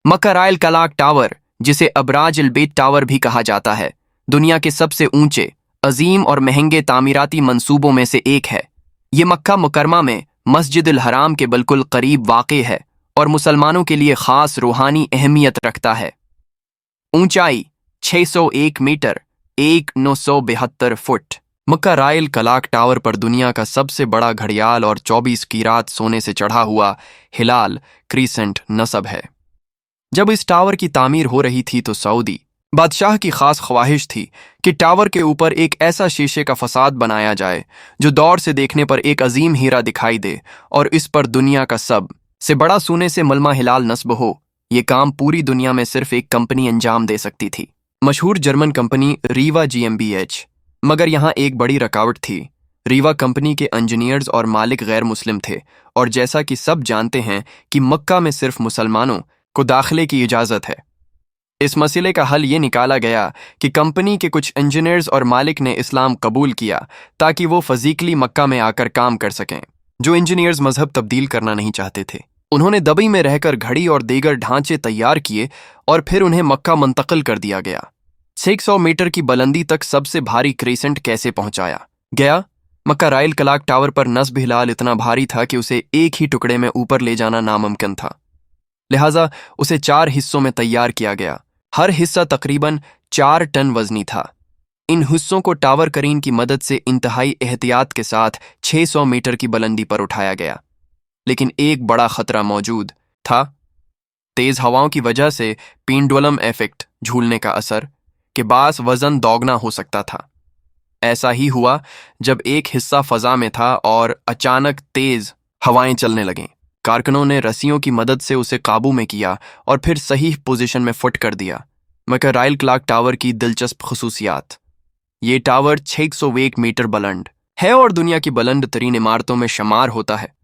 मक्का-रायल कलाक टावर, जिसे अबराज अल-बेत टावर भी कहा जाता है, दुनिया के सबसे ऊंचे, अजीम और महंगे तामीराती मंसूबों में से एक है। ये मक्का मुकरमा में मस्जिद अल हराम के बिल्कुल करीब वाक़ है और मुसलमानों के लिए ख़ास रूहानी अहमियत रखता है। ऊंचाई 601 मीटर 1972 फुट। मक्का-रायल कलाक टावर पर दुनिया का सबसे बड़ा घड़ियाल और 24 कीरात सोने से चढ़ा हुआ हिलाल क्रीसेंट नस्ब है। जब इस टावर की तामीर हो रही थी तो सऊदी बादशाह की खास ख्वाहिश थी कि टावर के ऊपर एक ऐसा शीशे का फसाद बनाया जाए जो दौर से देखने पर एक अजीम हीरा दिखाई दे और इस पर दुनिया का सब से बड़ा सोने से मलमा हिलाल नस्ब हो। ये काम पूरी दुनिया में सिर्फ एक कंपनी अंजाम दे सकती थी, मशहूर जर्मन कंपनी रीवा GmbH। मगर यहाँ एक बड़ी रुकावट थी। रीवा कंपनी के इंजीनियर्स और मालिक गैर मुस्लिम थे, और जैसा कि सब जानते हैं कि मक्का में सिर्फ मुसलमानों को दाखिले की इजाज़त है। इस मसले का हल ये निकाला गया कि कंपनी के कुछ इंजीनियर्स और मालिक ने इस्लाम कबूल किया ताकि वो फजीकली मक्का में आकर काम कर सकें। जो इंजीनियर्स मजहब तब्दील करना नहीं चाहते थे, उन्होंने दबई में रहकर घड़ी और दीगर ढांचे तैयार किए और फिर उन्हें मक्का मुंतकिल कर दिया गया। 600 मीटर की बुलंदी तक सबसे भारी क्रीसेंट कैसे पहुंचाया गया? मक्का-रायल कलाक टावर पर नस्ब हिलाल इतना भारी था कि उसे एक ही टुकड़े में ऊपर ले जाना नामुमकिन था, लिहाजा उसे 4 हिस्सों में तैयार किया गया। हर हिस्सा तकरीबन 4 टन वजनी था। इन हिस्सों को टावर करीन की मदद से इंतहाई एहतियात के साथ 600 मीटर की बुलंदी पर उठाया गया। लेकिन एक बड़ा खतरा मौजूद था। तेज हवाओं की वजह से पेंडुलम इफेक्ट, झूलने का असर के बास वजन दोगुना हो सकता था। ऐसा ही हुआ जब एक हिस्सा फजा में था और अचानक तेज हवाएं चलने लगीं। कारकुनों ने रस्सियों की मदद से उसे काबू में किया और फिर सही पोजीशन में फिट कर दिया। मक्का-रायल कलाक टावर की दिलचस्प खुसूसियात। ये टावर 601 मीटर बुलंद है और दुनिया की बुलंद तरीन इमारतों में शुमार होता है।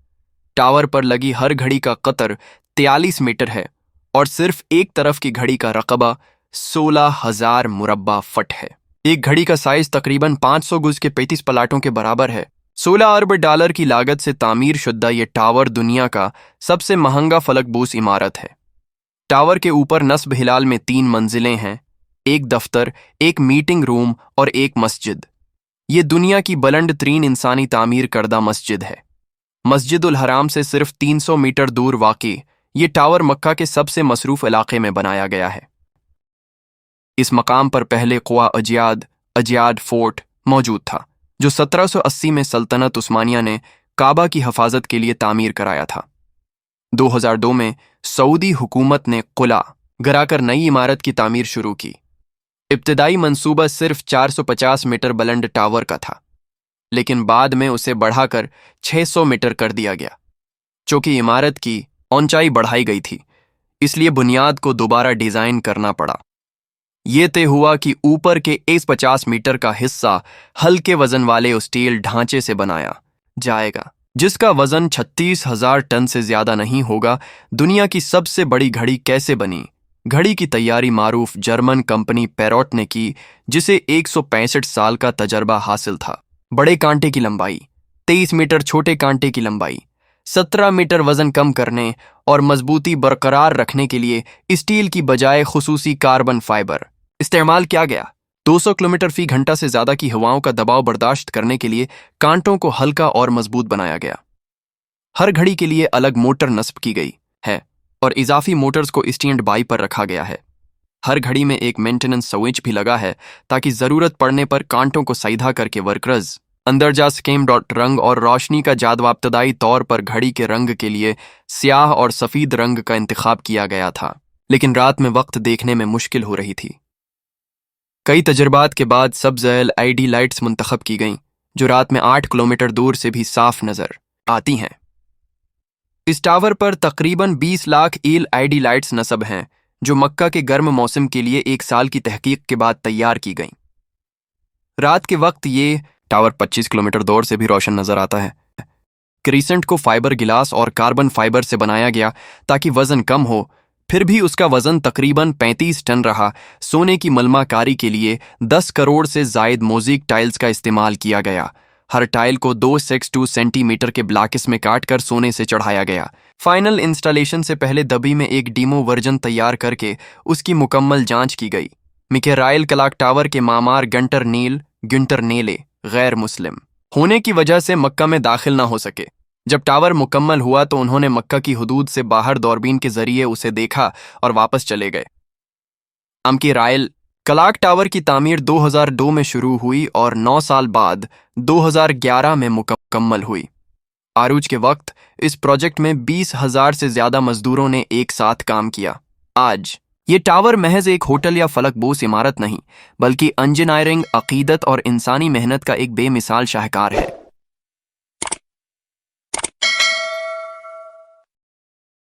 टावर पर लगी हर घड़ी का कतर 43 मीटर है और सिर्फ एक तरफ की घड़ी का रकबा 16,000 मुरब्बा फुट है। एक घड़ी का साइज तकरीबन 500 गज के 35 पलाटों के बराबर है। 16 अरब डॉलर की लागत से तामीर शुदा ये टावर दुनिया का सबसे महंगा फलकबूस इमारत है। टावर के ऊपर नस्ब हिलाल में 3 मंजिलें हैं, एक दफ्तर, एक मीटिंग रूम और एक मस्जिद। ये दुनिया की बुलंद तरीन इंसानी तामीर करदा मस्जिद है। मस्जिद उल हराम से सिर्फ 300 मीटर दूर वाक़ई ये टावर मक्का के सबसे मसरूफ इलाके में बनाया गया है। इस मकाम पर पहले क़ुवा अजियाद फोर्ट मौजूद था, जो 1780 में सल्तनत उस्मानिया ने काबा की हिफाजत के लिए तामीर कराया था। 2002 में सऊदी हुकूमत ने क़िला गिराकर नई इमारत की तामीर शुरू की। इब्तिदाई मंसूबा सिर्फ 450 मीटर बुलंद टावर का था, लेकिन बाद में उसे बढ़ाकर 600 मीटर कर दिया गया। चूंकि इमारत की ऊंचाई बढ़ाई गई थी, इसलिए बुनियाद को दोबारा डिज़ाइन करना पड़ा। ये तय हुआ कि ऊपर के इस 50 मीटर का हिस्सा हल्के वजन वाले स्टील ढांचे से बनाया जाएगा, जिसका वजन 36,000 टन से ज्यादा नहीं होगा। दुनिया की सबसे बड़ी घड़ी कैसे बनी? घड़ी की तैयारी मारूफ जर्मन कंपनी पेरोट ने की, जिसे 165 साल का तजर्बा हासिल था। बड़े कांटे की लंबाई 23 मीटर, छोटे कांटे की लंबाई 17 मीटर। वजन कम करने और मजबूती बरकरार रखने के लिए स्टील की बजाय खुसूसी कार्बन फाइबर इस्तेमाल किया गया। 200 किलोमीटर फी घंटा से ज्यादा की हवाओं का दबाव बर्दाश्त करने के लिए कांटों को हल्का और मजबूत बनाया गया। हर घड़ी के लिए अलग मोटर नस्ब की गई है और इजाफी मोटर्स को स्टैंड बाई पर रखा गया है। हर घड़ी में एक मेंटेनेंस स्विच भी लगा है ताकि जरूरत पड़ने पर कांटों को सीधा करके वर्कर्स अंदर जा स्केम डॉट रंग और रोशनी का जादवा। इब्तदाई तौर पर घड़ी के रंग के लिए स्याह और सफ़ेद रंग का इंतखाब किया गया था, लेकिन रात में वक्त देखने में मुश्किल हो रही थी। कई तजर्बात के बाद सब्ज़ LED लाइट्स मुंतखब की गईं, जो रात में 8 किलोमीटर दूर से भी साफ नजर आती हैं। इस टावर पर तकरीबन 20 लाख LED लाइट्स नस्ब हैं, जो मक्का के गर्म मौसम के लिए 1 साल की तहकीक के बाद तैयार की गईं। रात के वक्त ये टावर 25 किलोमीटर दूर से भी रोशन नजर आता है। क्रीसेंट को फाइबर गिलास और कार्बन फाइबर से बनाया गया ताकि वजन कम हो, फिर भी उसका वजन तकरीबन 35 टन रहा। सोने की मलमाकारी के लिए 10 करोड़ से जायद मोज़ेक टाइल्स का इस्तेमाल किया गया हर टाइल को 2 सेंटीमीटर के ब्लॉक्स में काट कर सोने से चढ़ाया गया। फाइनल इंस्टॉलेशन से पहले दबी में एक डीमो वर्जन तैयार करके उसकी मुकम्मल जांच की गई। मिकेराइल क्लॉक टावर के मामार गंटर नेले गैर मुस्लिम होने की वजह से मक्का में दाखिल ना हो सके। जब टावर मुकम्मल हुआ तो उन्होंने मक्का की हुदूद से बाहर दूरबीन के जरिए उसे देखा और वापस चले गए। मिकेराइल क्लॉक टावर की तामीर 2002 में शुरू हुई और 9 साल बाद 2011 में मुकम्मल हुई। आरूज के वक्त इस प्रोजेक्ट में 20,000 से ज्यादा मजदूरों ने एक साथ काम किया। आज ये टावर महज एक होटल या फलकबोस इमारत नहीं, बल्कि इंजीनियरिंग, अकीदत और इंसानी मेहनत का एक बेमिसाल शाहकार है।